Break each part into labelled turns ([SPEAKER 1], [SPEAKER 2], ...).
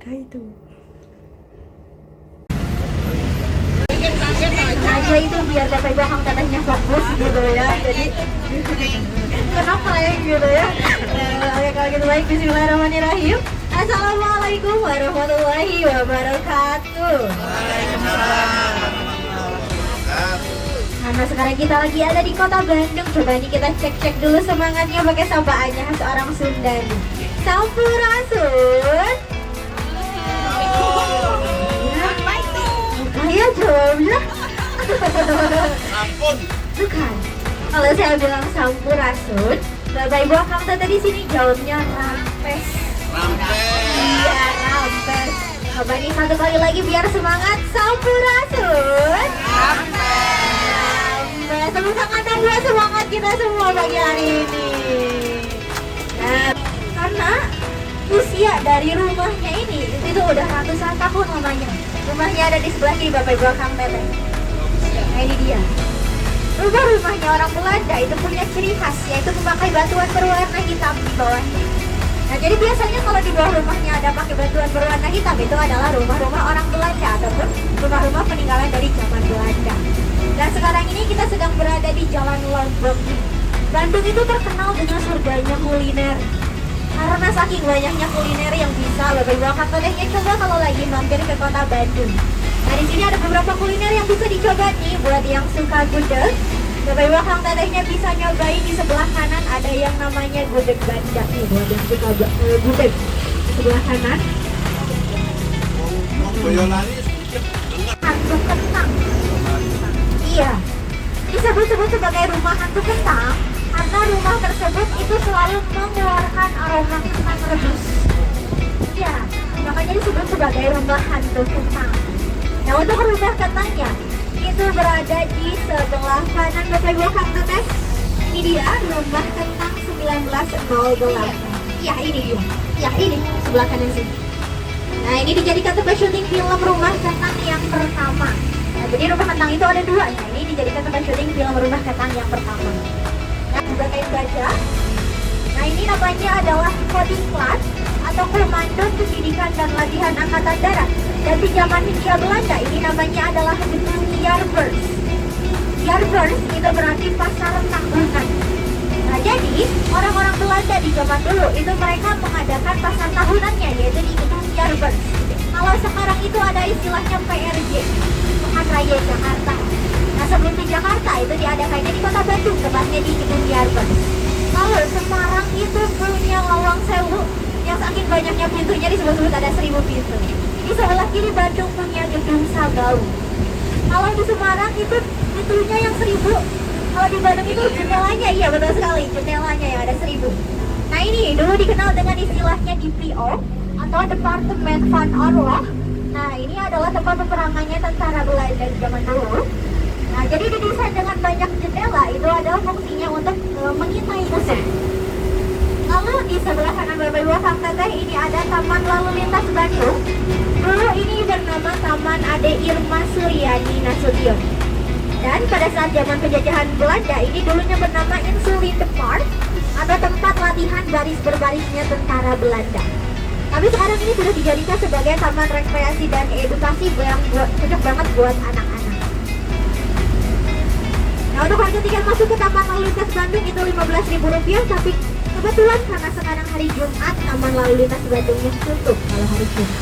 [SPEAKER 1] mereka itu.
[SPEAKER 2] Aja itu biar sampai belakang tetehnya fokus gitu ya. Jadi kenapa ya gitu ya. Oke kalau gitu baik, bismillahirrahmanirrahim. Assalamualaikum warahmatullahi wabarakatuh. Nah sekarang kita lagi ada di kota Bandung. Coba nih kita cek-cek dulu semangatnya pakai sampaannya seorang Sunda nih. Sampurasun. Ayo jawabnya.
[SPEAKER 3] Ampun.
[SPEAKER 2] Bukan. Kalau saya bilang sampurasun, Bapak Ibu Akang tadi di sini jawabnya rampes. Iya, rampes. Coba nih satu kali lagi biar semangat. Sampurasun. Rampes. Tepuk tangan dong buat semangat kita semua pagi hari ini. Nah, karena usia dari rumahnya ini itu udah ratusan tahun lamanya. Rumahnya ada di sebelah kiri Bapak Ibu Akang Teteh. Nah ini dia. Rumahnya orang Belanda itu punya ciri khas, yaitu memakai batuan berwarna hitam di bawahnya. Nah jadi biasanya kalau di bawah rumahnya ada pakai batuan berwarna hitam, itu adalah rumah-rumah orang Belanda ataupun rumah-rumah peninggalan dari zaman Belanda. Dan sekarang ini kita sedang berada di Jalan Lombok. Bandung itu terkenal dengan surganya kuliner. Karena saking banyaknya kuliner yang bisa Bapak Ibu Akang Tetehnya coba kalau lagi mampir ke kota Bandung. Nah di sini ada beberapa kuliner yang bisa dicoba nih buat yang suka gudeg. Bapak Ibu Akang Tetehnya bisa nyobain di sebelah kanan ada yang namanya gudeg Banda nih buat yang suka gudeg. Di sebelah kanan. Hantu kentang. Iya. Disebut-sebut sebagai rumah hantu kentang karena rumah tersebut itu selalu mengeluarkan aroma kentang rebus. Iya, makanya disebut sebagai rumah hantu kentang. Nah untuk rumah kentangnya itu berada di sebelah kanan Bapak Ibu Akang Teteh. Ini dia rumah kentang 1908. Iya ini dia. Ya ini sebelah kanan sini. Nah ini dijadikan tempat syuting film Rumah Kentang yang pertama. Nah jadi rumah kentang itu ada dua. Nah ini dijadikan tempat syuting film Rumah Kentang yang pertama. Nah juga kain baja. Nah ini namanya adalah coding class atau Komando Pendidikan dan Latihan Angkatan Darat. Dan di zaman Hindia Belanda ini namanya adalah gedung Jaarbeurs. Jaarbeurs itu berarti pasar tahunan. Nah jadi orang-orang Belanda di zaman dulu itu mereka mengadakan pasar tahunannya yaitu di gedung Jaarbeurs. Kalau sekarang itu ada istilahnya PRJ, Pekan Raya Jakarta. Nah sebelum di Jakarta itu diadakannya di kota Bandung, tepatnya di gedung Jaarbeurs. Lalu Semarang itu punya Lawang Sewu yang saking banyaknya pintunya disebut-sebut ada 1000 pintu. Di sebelah kiri Bandung punya gedung Sagau. Kalau di Semarang itu pintunya yang 1000. Kalau di Bandung itu jendelanya, iya betul sekali, jendelanya yang ada 1000. Nah ini dulu dikenal dengan istilahnya DPO atau Departemen van Oorlog. Nah ini adalah tempat peperangannya tentara Belanda di zaman dulu. Nah jadi didesain dengan banyak jendela, itu adalah fungsinya untuk mengintai musuh. Lalu di sebelah kanan Bapak Ibu Akang Teteh ini ada Taman Lalu Lintas Bandung. Dulu ini bernama Taman Ade Irma Suryani Nasution. Dan pada saat zaman penjajahan Belanda ini dulunya bernama Insulinde Park atau tempat latihan baris berbarisnya tentara Belanda. Tapi sekarang ini sudah dijadikan sebagai taman rekreasi dan edukasi yang cocok banget buat anak-anak. Nah untuk harga tiket masuk ke Taman Lalu Lintas Bandung itu Rp15.000, tapi kebetulan karena sekarang hari Jumat, Taman Lalu Lintas Bandungnya tutup kalau hari Jumat.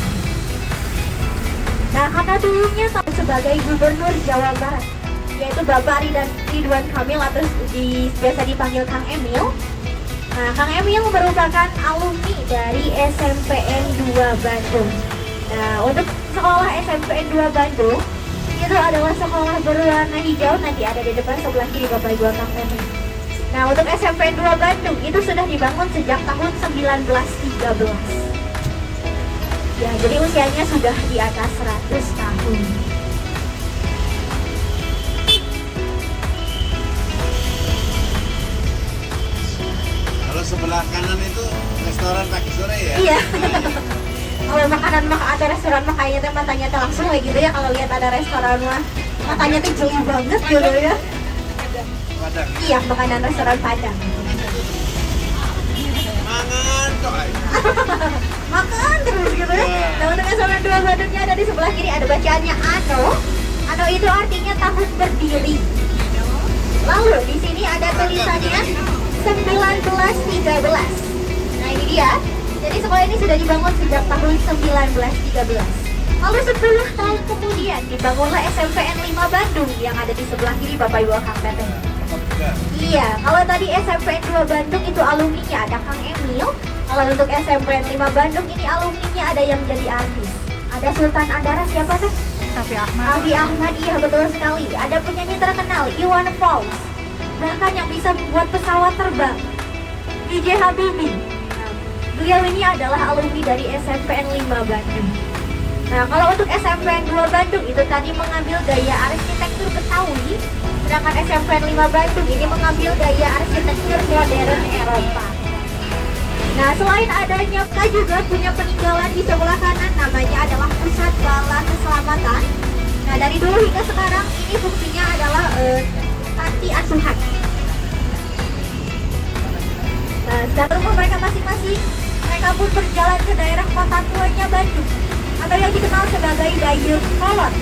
[SPEAKER 2] Nah karena dulunya sebagai Gubernur Jawa Barat, yaitu Bapak Ridwan Kamil atau biasa dipanggil Kang Emil. Nah Kang Emil merupakan alumni dari SMPN 2 Bandung. Nah untuk sekolah SMPN 2 Bandung itu adalah sekolah berwarna hijau, nanti ada di depan sebelah kiri Bapak Ibu Kang Emil. Nah untuk SMPN 2 Bandung itu sudah dibangun sejak tahun 1913. Ya jadi usianya sudah di atas 100 tahun.
[SPEAKER 3] Kalau sebelah kanan itu restoran pagi sore ya?
[SPEAKER 2] Iya. Kalau makanan atau restoran makanya teh matanya teh langsung kayak gitu ya, kalau lihat ada restoran mah matanya teh jeli banget gitu ya.
[SPEAKER 3] Padang.
[SPEAKER 2] Iya, makanan restoran Padang.
[SPEAKER 3] Mangan coy.
[SPEAKER 2] Makan terus gitu ya. Nah untuk SMP 2 Bandungnya ada di sebelah kiri, ada bacaannya Ano. Ano itu artinya tahun berdiri. Lalu di sini ada tulisannya 1913. Nah ini dia. Jadi sekolah ini sudah dibangun sejak tahun 1913. Lalu 10 tahun kemudian dibangunlah SMPN 5 Bandung yang ada di sebelah kiri Bapak Ibu Kang Teteh. Iya, kalau tadi SMPN 2 Bandung itu alumninya ada Kang Emil. Kalau untuk SMPN 5 Bandung ini alumninya ada yang jadi artis. Ada Sultan Andara, siapa sih?
[SPEAKER 1] Raffi Ahmad.
[SPEAKER 2] Raffi Ahmad, iya betul sekali. Ada penyanyi terkenal Iwan Fals. Bahkan yang bisa membuat pesawat terbang, DJ Habibie. Nah, beliau ini adalah alumni dari SMPN 5 Bandung. Nah, kalau untuk SMPN 2 Bandung itu tadi mengambil gaya arsitektur Betawi, sedangkan SMPN 5 Bandung ini mengambil gaya arsitektur modern Eropa. Nah, selain adanya, kita juga punya peninggalan di sebelah kanan, namanya adalah Pusat Bala Keselamatan. Nah, dari dulu hingga sekarang ini fungsinya adalah panti asuhan. Nah, setelah rumah mereka masing-masing, mereka pun berjalan ke daerah kota tuanya Bandung, atau yang dikenal sebagai Dayeuhkolot,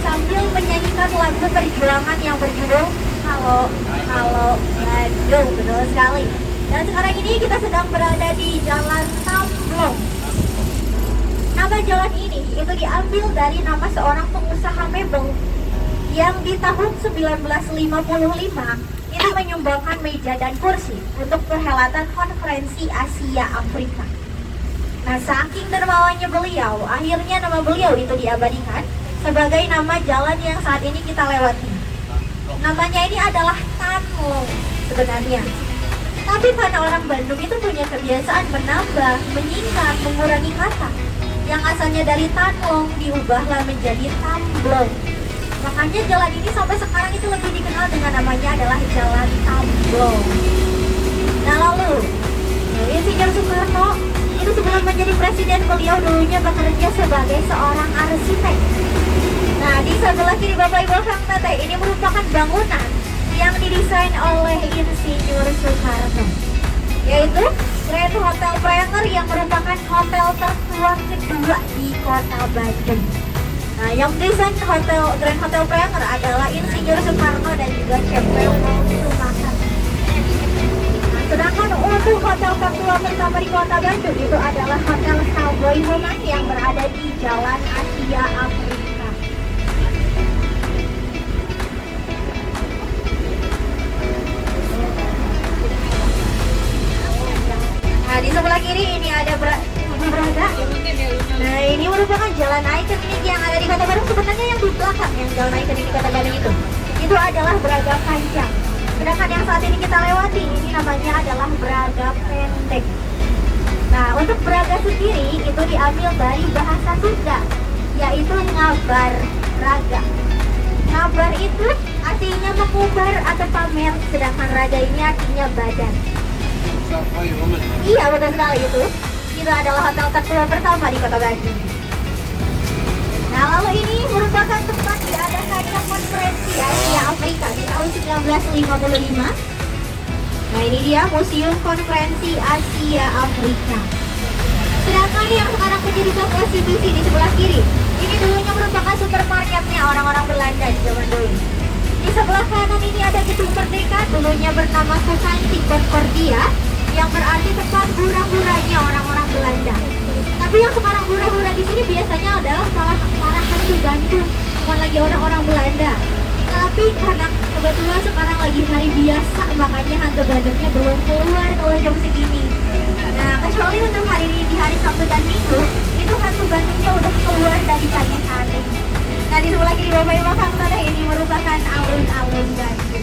[SPEAKER 2] sambil menyanyikan lagu perjuangan yang berjudul Halo Halo Bandung. Betul sekali. Dan sekarang ini kita sedang berada di Jalan Tamblong. Nama jalan ini itu diambil dari nama seorang pengusaha mebel yang di tahun 1955 itu menyumbangkan meja dan kursi untuk perhelatan konferensi Asia Afrika. Nah, saking dermawannya beliau, akhirnya nama beliau itu diabadikan sebagai nama jalan yang saat ini kita lewati. Namanya ini adalah Tanlong sebenarnya. Tapi karena orang Bandung itu punya kebiasaan menambah, menyingkat, mengurangi kata, yang asalnya dari Tanlong diubahlah menjadi Tamblong. Makanya jalan ini sampai sekarang itu lebih dikenal dengan namanya adalah Jalan Tamblong. Nah lalu, Insinyur Soekarno itu sebelum menjadi presiden, beliau dulunya bekerja sebagai seorang arsitek. Nah di sebelah kiri Bapak Ibu Kang Teteh, ini merupakan bangunan yang didesain oleh Insinyur Soekarno, yaitu Grand Hotel Premier yang merupakan hotel tertua kedua di kota Bandung. Nah, yang desain Grand Hotel Premier adalah Insinyur Soekarno dan juga CP Sumakan. Nah, sedangkan untuk hotel tertua pertama di kota Bandung itu adalah Hotel Savoy Homan yang berada di Jalan Asia Afrika. Nah, di sebelah kiri ini ada Braga. Nah, ini merupakan jalan ikonik yang ada di Kota Bandung. Sebenarnya yang di belakang yang jalan ikonik di Kota Bandung itu adalah Braga Panjang. Sedangkan yang saat ini kita lewati ini namanya adalah Braga Pendek. Nah, untuk Braga sendiri itu diambil dari bahasa Sunda, yaitu ngabar raga. Ngabar itu artinya mengubar atau pamer, sedangkan raga ini artinya badan. Iya betul sekali itu. Itu adalah hotel tertua pertama di Kota Bandung. Nah lalu ini merupakan tempat diadakannya konferensi Asia Afrika di tahun 1955. Nah ini dia Museum Konferensi Asia Afrika. Sedangkan yang sekarang menjadi Bank Konstitusi di sebelah kiri, ini dulunya merupakan supermarketnya orang-orang Belanda di zaman dulu. Di sebelah kanan ini ada Gedung Merdeka, dulunya bernama Susanti Concordia, yang berarti tempat hura-huranya orang-orang Belanda. Tapi yang sekarang hura-hura di sini biasanya adalah para hantu Bandung, bukan lagi orang-orang Belanda. Tapi karena kebetulan sekarang lagi hari biasa, makanya hantu Bandungnya belum keluar kalau jam segini. Nah, kecuali untuk hari ini di hari Sabtu dan Minggu, itu hantu Bandungnya udah keluar dari pagi hari. Nah, di sebelah kiri Bapak Ibu Kang Teteh ini merupakan alun-alun Bandung.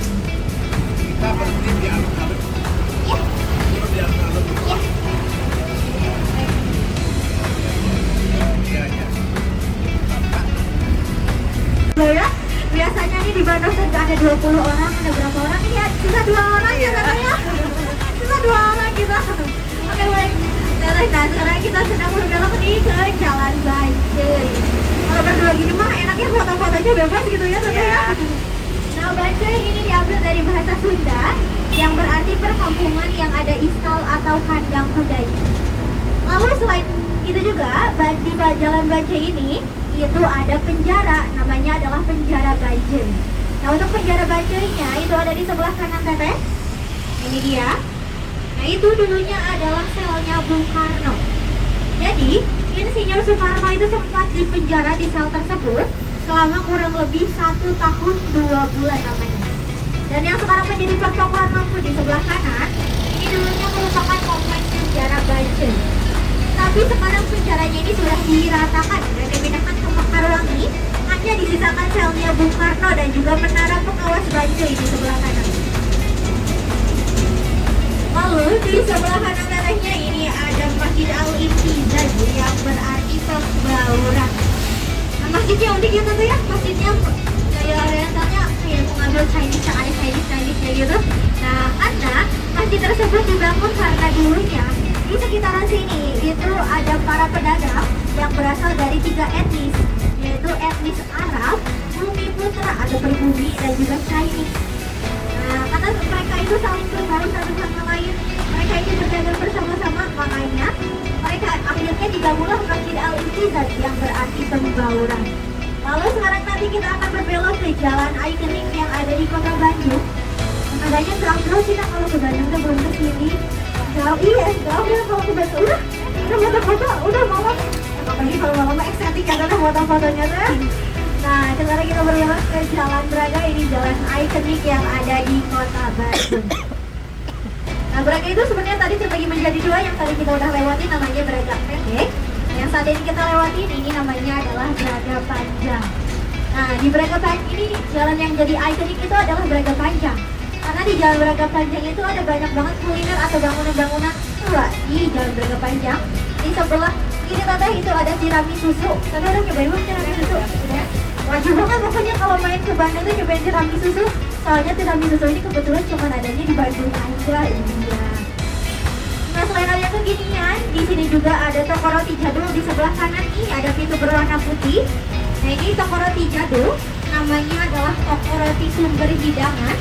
[SPEAKER 2] Ya, biasanya nih di Bandung sudah ada 20 orang, ada berapa orang? Iya, cuma 2 orang ya katanya. Cuma 2 orang kita. Oke baik. Nah sekarang kita sedang berbelok nih ke Jalan Banjir. Kalau berdua gini mah enaknya foto-fotonya bebas gitu ya teteh ya. Nah Banjir ini diambil dari bahasa Sunda yang berarti perkampungan yang ada istal atau kandang kuda. Lalu selain itu juga di Jalan Banjai ini itu ada penjara, namanya adalah penjara Banjai. Nah, untuk penjara Banjainya itu ada di sebelah kanan teteh. Ini dia. Nah, itu dulunya adalah selnya Bung Karno. Jadi Insinyur Soekarno itu sempat dipenjara di sel tersebut selama kurang lebih 1 tahun 2 bulan namanya. Dan yang sekarang menjadi pertokohan lampu di sebelah kanan, ini dulunya merupakan kompleks penjara Banjai. Tapi sekarang penjaranya ini sudah diratakan dan dipindahkan ke Mekarwangi. Hanya disisakan selnya Bung Karno dan juga menara pengawas Banjai di sebelah kanan. Lalu di sebelah kanan tetehnya ini ada Masjid Al-Ittizan yang berarti pembauran. Nah, masjidnya unik ya tentu ya, masjidnya kayak orientalnya kayak mengambil Chinese yang ada Chinese-nya gitu. Nah, karena masjid tersebut dibangun karena dulunya di sekitaran sini itu ada para pedagang yang berasal dari 3 etnis, yaitu etnis Arab, Bumiputra atau pribumi, dan juga Chinese. Nah, karena mereka itu saling berbau satu sama lain, mereka ini berdagang bersama-sama, makanya mereka akhirnya dibangunlah Masjid Al-Ittizan yang berarti pembauran. Lalu sekarang nanti kita akan berbelok ke jalan ikonik yang ada di kota Bandung. Adanya jauh sih kalau ke Bandung udah belum kesini. Jauh, iya jauh ya kalau ke Bandung. Udah foto-foto, udah mama. Apalagi kalau mama estetik kan ada foto-fotonya tuh. Nah, sekarang kita berlewat ke Jalan Braga, ini jalan ikonik yang ada di kota Bandung. Nah, Braga itu sebenarnya tadi terbagi menjadi 2, yang tadi kita udah lewati namanya Braga Pendek. Yang saat ini kita lewatin ini namanya adalah Braga Panjang. Nah, di Braga Panjang ini jalan yang jadi ikonik itu adalah Braga Panjang. Karena di Jalan Braga Panjang itu ada banyak banget kuliner atau bangunan-bangunan tua di Jalan Braga Panjang. Di sebelah ini teteh itu ada tiramisu. Tapi udah nyobain belum tiramisu? Udah. Wajib banget pokoknya kalau main ke Bandung tuh nyobain tiramisu. Soalnya tiramisu ini kebetulan cuma adanya di Bandung aja. Iya. Nah, selain ada kekinian, di sini juga ada toko roti jadul di sebelah kanan ini ada pintu berwarna putih. Nah, ini toko roti jadul, namanya adalah toko roti sumber hidangan,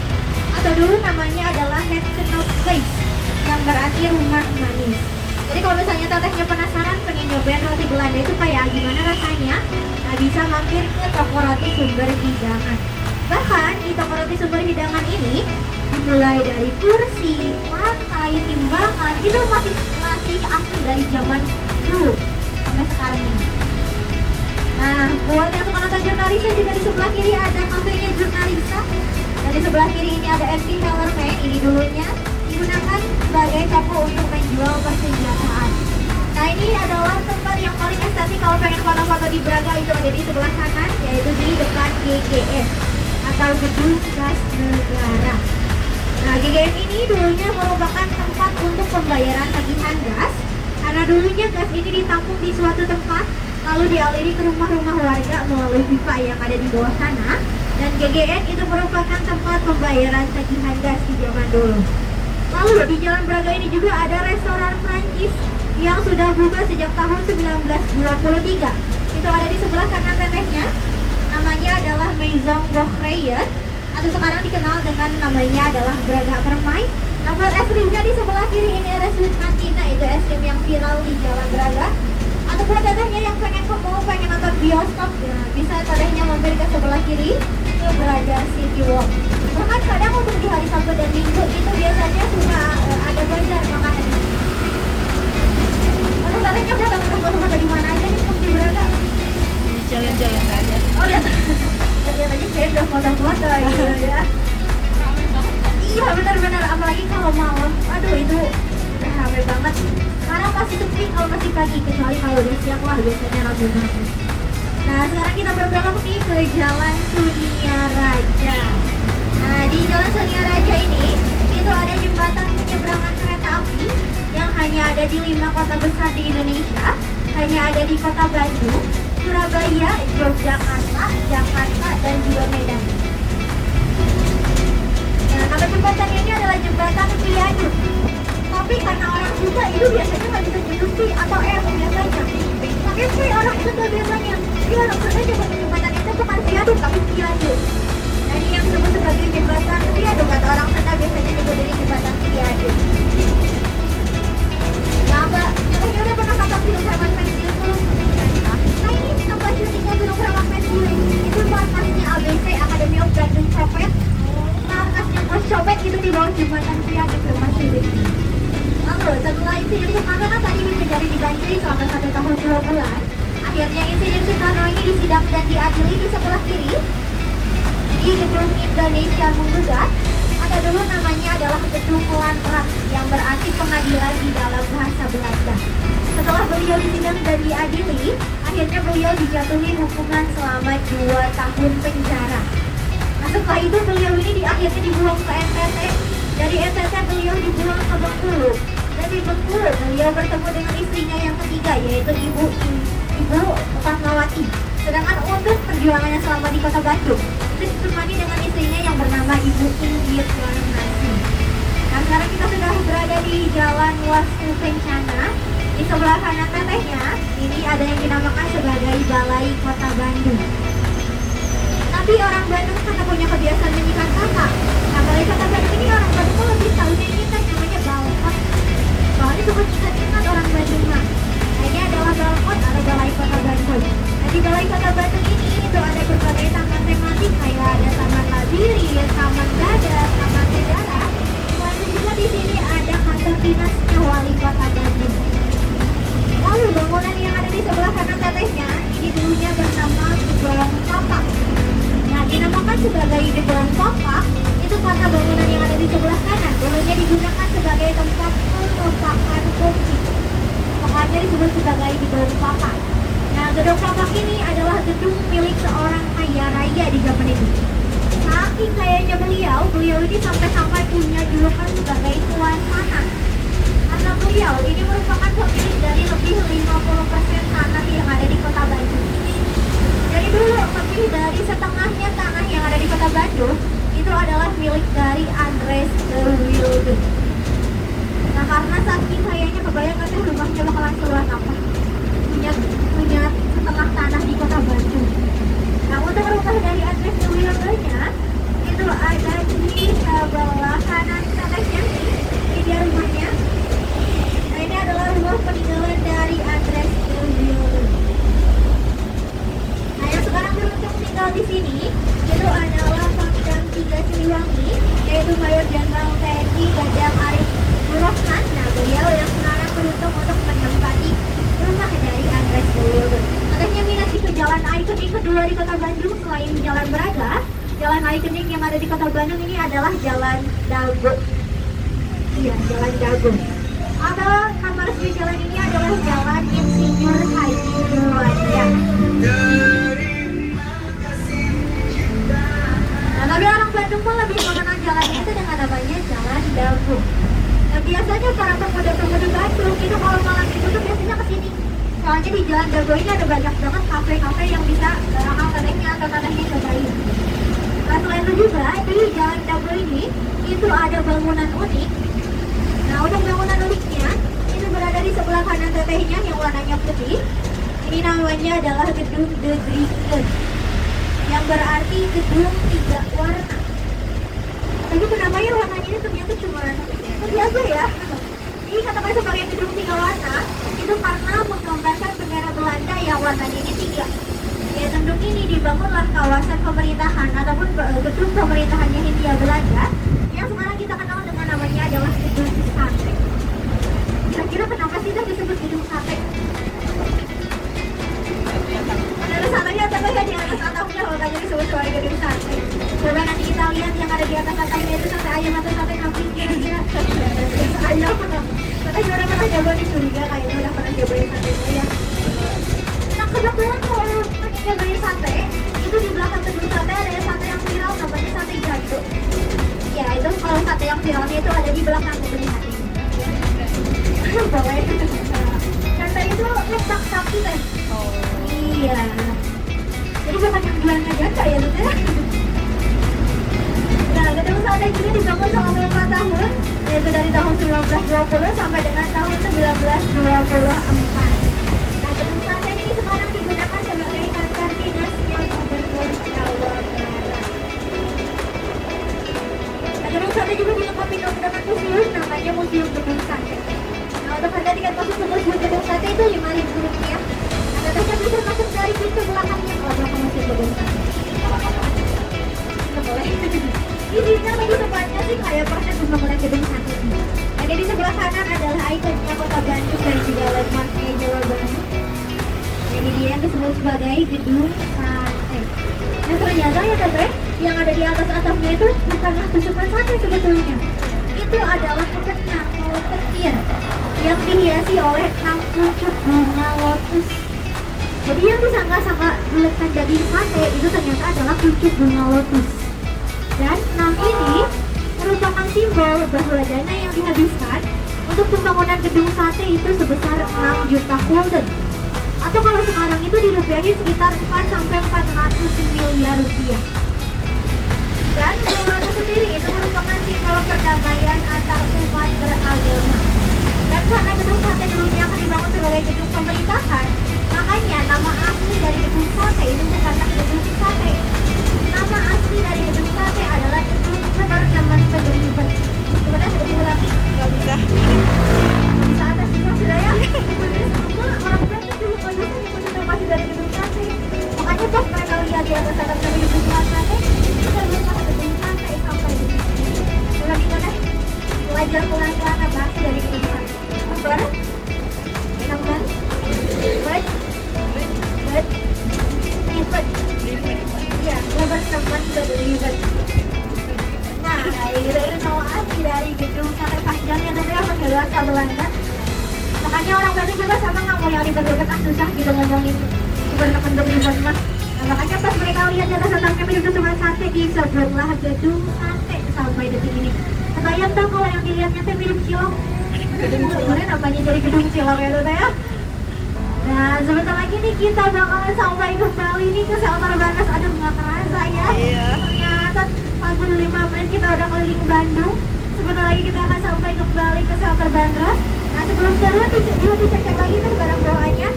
[SPEAKER 2] atau dulu namanya adalah National Place, yang berarti rumah manis. Jadi kalau misalnya tetehnya penasaran pengen nyobain roti Belanda itu kayak gimana rasanya, nah bisa mampir ke toko roti sumber hidangan. Bahkan di toko roti sumber hidangan ini dimulai dari kursi, lantai, timbangan itu masih asli dari zaman dulu sampai sekarang ini. Nah, buat yang suka nonton Jurnalisa juga di sebelah kiri ada kafenya Jurnalisa. Dan di sebelah kiri ini ada MP Hellerman, ini dulunya digunakan sebagai toko untuk menjual persenjataan. Nah, ini adalah tempat yang paling estetik kalau pengen foto-foto di Braga, itu ada di sebelah kanan, yaitu di depan GGS atau Gedung Gas Negara. Nah, GGS ini dulunya merupakan tempat untuk pembayaran tagihan gas, karena dulunya gas ini ditampung di suatu tempat lalu dialiri ke rumah-rumah warga melalui pipa yang ada di bawah sana. Dan GGN itu merupakan tempat pembayaran tagihan gas di zaman dulu. Lalu di Jalan Braga ini juga ada restoran Prancis yang sudah buka sejak tahun 1923. Itu ada di sebelah kanan tetehnya. Namanya adalah Maison Bocrayer, atau sekarang dikenal dengan namanya adalah Braga Permai. Nah, buat es krimnya di sebelah kiri ini ada Sweet Cantina, itu es krim yang viral di Jalan Braga. Atau buat tetehnya yang pengen ke mall, pengen nonton bioskop, ya bisa tetehnya mampir ke sebelah kiri ke Braga City Walk. Bahkan kadang untuk di hari Sabtu dan Minggu itu biasanya suka ada bazar makanan. Untuk tetehnya udah foto-foto di mana aja nih di Braga?
[SPEAKER 1] Jalan-jalan aja.
[SPEAKER 2] Oh lihat, lihat aja saya udah foto-foto ya. Iya benar-benar, apalagi kalau malam, aduh itu udah rame banget. Sekarang masih sepi kalau masih pagi, kecuali kalau udah siang wah biasanya rame banget. Nah, sekarang kita berbelok nih ke Jalan Sunia Raja. Nah, di Jalan Sunia Raja ini itu ada jembatan penyeberangan kereta api yang hanya ada di 5 kota besar di Indonesia. Hanya ada di kota Bandung, Surabaya, Yogyakarta, Jakarta, dan juga Medan. Nah, nama jembatannya ini adalah jembatan Viaduk. Tapi karena orang Sunda itu biasanya nggak bisa nyebut sih atau biasanya. Tapi sih orang Sunda biasanya, dia orang Sunda nyebut jembatan itu bukan Viaduk tapi Viaduk. Nah, ini yang disebut sebagai jembatan Viaduk, kata orang Sunda biasanya nyebut ini jembatan Viaduk. Nah, Mbak, katanya udah pernah nonton film Herman Melville? bulan. Akhirnya Insinyur Soekarno ini disidang dan diadili di sebelah kiri di gedung Indonesia Menggugat, atau dulu namanya adalah gedung Landrat yang berarti pengadilan di dalam bahasa Belanda. Setelah beliau disidang dan diadili, akhirnya beliau dijatuhi hukuman selama 2 tahun penjara. Nah, setelah itu beliau ini akhirnya dibuang ke NTT. Dari NTT beliau dibuang ke Bengkulu. Dan di Bengkulu beliau bertemu dengan istrinya yang ketiga, yaitu Ibu Fatmawati. Sedangkan untuk perjuangannya selama di kota Bandung, itu ditemani dengan istrinya yang bernama Ibu Inggit Garnasi. Nah, sekarang kita sudah berada di Jalan Wastu Kencana. Di sebelah kanan tetehnya, ini ada yang dinamakan sebagai Balai Kota Bandung. Tapi orang Bandung karena punya kebiasaan menyikat kata. Nah, Balai Kota Bandung ini orang Bandung tuh lebih tahunya ini kan namanya balkon. Soalnya suka ingat orang Bandung mah. Nah, ini adalah balkon atau Balai Kota Bandung. Nah, di Balai Kota Bandung ini itu ada berbagai taman tematik kayak ada Taman Labirin, Taman Dada, Taman Sejarah. Selain juga di sini ada kantor dinasnya Wali Kota Bandung. Lalu bangunan yang ada di sebelah kanan tetehnya ini dulunya bernama Gebrong Papak. Nah, dinamakan sebagai Gebrong Papak itu karena bangunan yang ada di sebelah kanan dulunya digunakan sebagai tempat pelepakan kopi. Makanya disebut sebagai Gebrong Papak. Nah, Gedung Papak ini adalah gedung milik seorang kaya raya di zaman itu. Saking kayanya beliau ini sampai punya julukan sebagai Tuan Tanah. Karena beliau ini merupakan pemilik dari lebih 50% tanah yang ada di kota Bandung. Dari dulu lebih dari setengahnya tanah yang ada di kota Bandung itu adalah milik dari Andres de Wilde. Nah, karena saking kayaknya kebayang nanti rumahnya bakalan seluas apa? Punya setengah tanah di kota Bandung. Nah, untuk rumah dari Andres de Wilde-nya itu ada di sebelah kanan tetehnya. Ini dia rumahnya. Ini adalah rumah peninggalan dari Andres de Wilde. Nah, yang sekarang beruntung tinggal di sini itu adalah Pangdam 3 Siliwangi, yaitu Mayor Jenderal TNI Gajah Arif Nurrohman. Nah, beliau yang sekarang beruntung untuk menempati rumah dari Andres de Wilde. Katanya minat ke jalan ikonik kedua di kota Bandung selain Jalan Braga, jalan ikonik yang ada di kota Bandung ini adalah Jalan Dago. Iya, Jalan Dago. Atau nama resmi jalan ini adalah Jalan Insinyur Haji Dewantara. Nah, tapi orang Bandung pun lebih mengenal jalan itu dengan namanya Jalan Dago. Nah, biasanya para pemuda-pemuda Bandung itu kalau malam itu tuh biasanya kesini. Soalnya di Jalan Dago ini ada banyak banget kafe-kafe yang bisa akal tanahnya atau tanahnya cobain. Nah, selain itu juga di Jalan Dago ini itu ada bangunan unik. Nah, untuk bangunan uniknya itu berada di sebelah kanan tetehnya yang warnanya putih. Ini namanya adalah Gedung De Drieken, yang berarti gedung 3 warna. Tapi kenapa ya warnanya ini ternyata cuma biasa ya? Ini katakan sebagai gedung 3 warna itu karena menggambarkan bendera Belanda yang warnanya ini 3. Ya, gedung ini dibangunlah kawasan pemerintahan ataupun gedung pemerintahannya Hindia Belanda yang sekarang kita kenal dengan namanya adalah Gedung Sate. Kira-kira kenapa sih itu disebut Gedung Sate? Ada satenya atau ya di atas atapnya makanya disebut sebagai Gedung Sate. Coba nanti kita lihat yang ada di atas atapnya itu sate ayam atau sate kambing kira-kira. Ayam. Kita juga pernah coba di Surga kayaknya udah pernah cobain satenya ya. Nah, kebetulan kalau nyobain sate itu di belakang Gedung Sate ada sate yang viral namanya sate jando. Ya, itu kalau sate yang viralnya itu ada di belakang Gedung Sate. Bawain sate itu lemak sapi teh. Iya. Jadi bukan yang jualnya janda ya tuh ya. Nah, Gedung Sate juga dibangun selama 4 tahun, yaitu dari tahun 1920 sampai dengan tahun 1924. Nah, Gedung Sate ini sekarang digunakan sebagai kantor dinasnya Gubernur Jawa Barat. Nah, Gedung Sate juga dilengkapi dengan museum namanya Museum Gedung Sate. Nah, untuk harga tiket masuk ke Museum Gedung Sate itu Rp5.000. Nah, tetehnya bisa masuk dari pintu belakangnya kalau belakang Museum Gedung Sate. Nggak boleh. Isinya lebih tepatnya sih kayak proses pembangunan Gedung Sate. Nah, di sebelah kanan adalah ikonnya Kota Bandung dan juga landmarknya Jawa Barat. Ini dia yang disebut sebagai gedung sate. Nah ternyata ya teteh, yang ada di atas atapnya itu bukanlah tusukan sate sebetulnya. Itu adalah peternak atau petir yang dihiasi oleh 6 pucuk bunga lotus. Jadi yang disangka-sangka buletan daging sate itu ternyata adalah pucuk bunga lotus. Dan 6 ini merupakan simbol bahwa dana yang dihabiskan untuk pembangunan gedung sate itu sebesar 6 juta gulden. Atau kalau sekarang itu dirupiahin sekitar 4 sampai 400 miliar rupiah. Dan gedung itu sendiri itu merupakan simbol perdamaian antar umat beragama. Dan karena gedung sate dulunya akan dibangun sebagai gedung pemerintahan, makanya nama asli dari gedung sate itu bukanlah gedung sate. Nama asli dari gedung sate adalah gedung Penerbangan Pegeriban. Sebenarnya sudah diulangi? Nggak bisa. Bisa atas juga sudah ya. Sebenarnya semua orang tua itu dulu pada masih dari gedung sate. Makanya pas mereka lihat di atas atap dari gedung sate, kita lihat ada gedung sate sampai di sini. Ulangi mana? Belajar pelan-pelan bahasa dari gedung sate. Bareng? Enak kan? Baik. Baik. Ribet. Iya, lebar teman sudah ribet. Nah, itu nama asli dari gedung sate panjangnya tapi apa bahasa Belanda. Makanya orang Bali juga sama nggak mau yang ribet-ribet susah gitu ngomongin bentuk-bentuk ribet mah. Nah, makanya pas mereka lihat di atas atapnya gedung sebelah sate di sebelah gedung sate sampai detik ini. Kebayang dong kalau yang dilihatnya teh mirip cilok. Sebenarnya namanya jadi gedung cilok ya tuh ya. Nah, sebentar lagi nih kita bakalan sampai kembali nih ke Shelter Barnas. Aduh, nggak kerasa ya.
[SPEAKER 1] Iya.
[SPEAKER 2] Ternyata 45 menit kita udah keliling Bandung. Sebentar lagi kita akan sampai kembali ke Shelter Barnas. Nah, sebelum turun dicek lagi tuh barang bawaannya.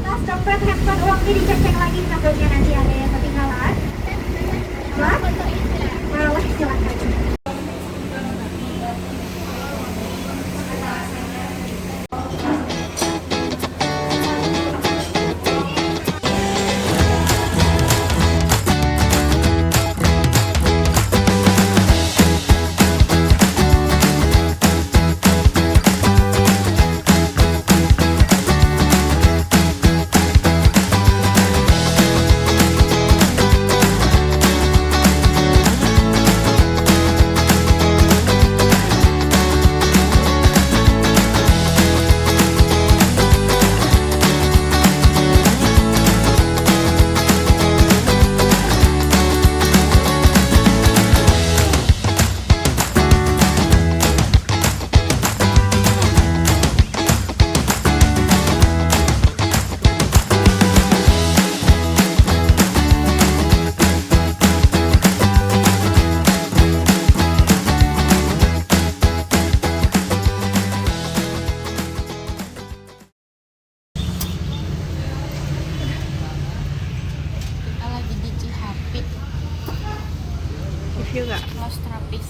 [SPEAKER 2] Tas, dompet, handphone, uang ini dicek lagi. Takutnya nanti ada yang ketinggalan. Wah, boleh silakan.
[SPEAKER 1] Review nggak?
[SPEAKER 4] Los Trapis.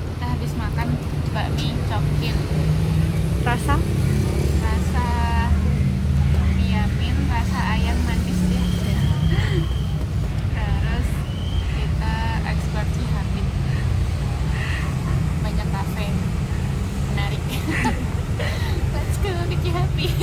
[SPEAKER 4] Kita habis makan bakmi cokil.
[SPEAKER 1] Rasa?
[SPEAKER 4] Rasa miamin, rasa ayam manis ya. Terus kita eksplor Cihapit. Banyak kafe menarik. Let's go ke Cihapit.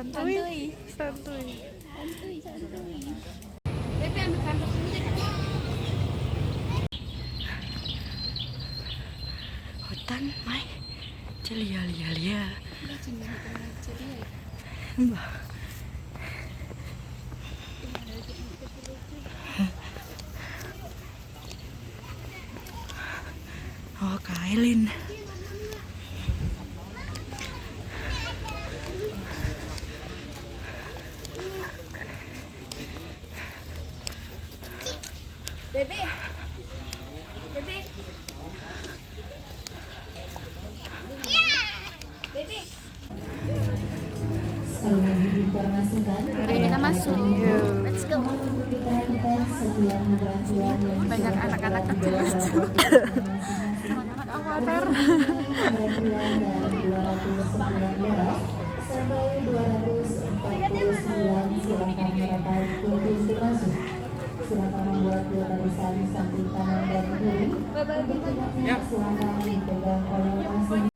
[SPEAKER 1] Santuy, santuy. Hutan, Mai. Celia, lia, lia. Mbah. Oh, Kailin.
[SPEAKER 2] Bebe. Bebe. Bebe.
[SPEAKER 4] Mari kita masuk. Let's go. Banyak anak-anak kecil. Anak-anak avatar.
[SPEAKER 5] Silakan membuat dua barisan samping kanan dan kiri. Silakan dipegang oleh masing